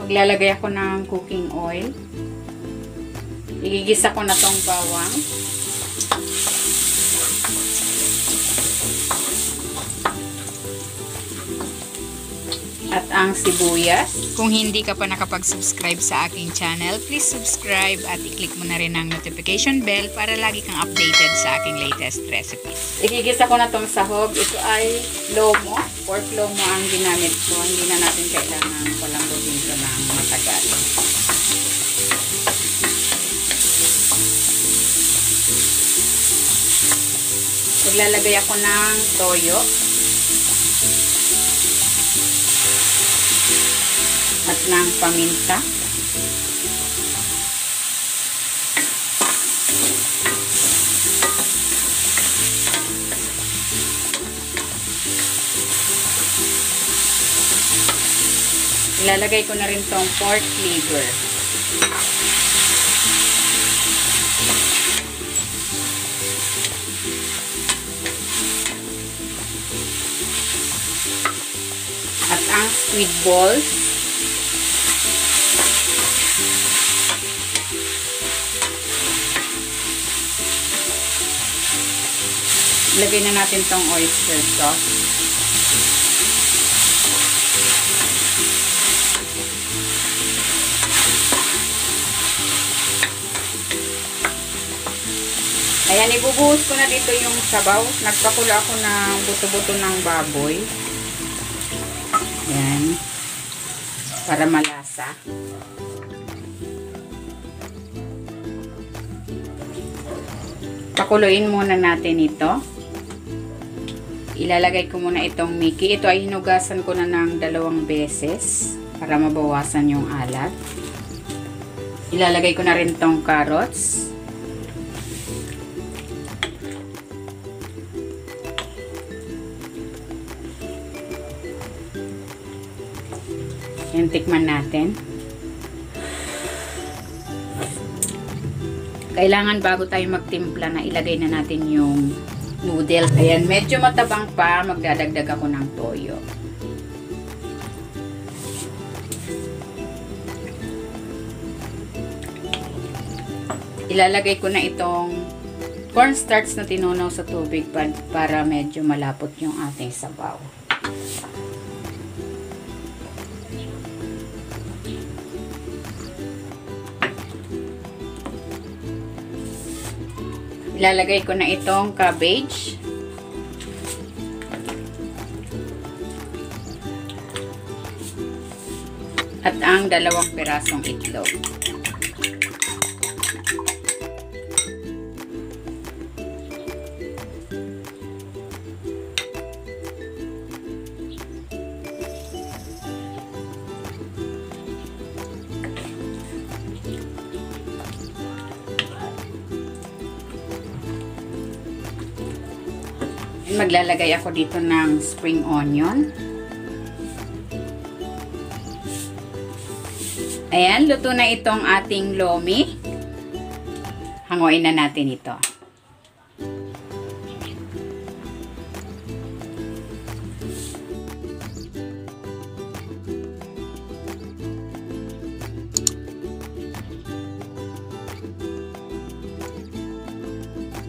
Maglalagay ako ng cooking oil. Igigisa ko na tong bawang. At ang sibuyas. Kung hindi ka pa nakapag-subscribe sa aking channel, please subscribe at i-click mo na rin ang notification bell para lagi kang updated sa aking latest recipes. Igigisa ko na tong sahog. Ito ay lomo. Pork lomo ang ginamit ko. Hindi na natin kailangan palambugin ito ng matagal. Maglalagay ako ng toyo. At ng paminta. Ilalagay ko na rin tong pork liver. At ang squid balls. Ilagay na natin tong oyster sauce. Ayan, ibubuhos ko na dito yung sabaw. Nagpakulo ako ng buto-buto ng baboy. Ayan. Para malasa. Pakuluin muna natin ito. Ilalagay ko muna itong Mickey. Ito ay hinugasan ko na ng 2 beses para mabawasan yung alat. Ilalagay ko na rin itong carrots. Yan, tikman natin. Kailangan bago tayo magtimpla na ilagay na natin yung noodle. Ayan, medyo matabang pa. Magdadagdag ako ng toyo. Ilalagay ko na itong cornstarch na tinunaw sa tubig para medyo malapot yung ating sabaw. Ilalagay ko na itong cabbage. At ang 2 pirasong itlog. Maglalagay ako dito ng spring onion. Ayan, luto na itong ating lomi. Hanguin na natin ito.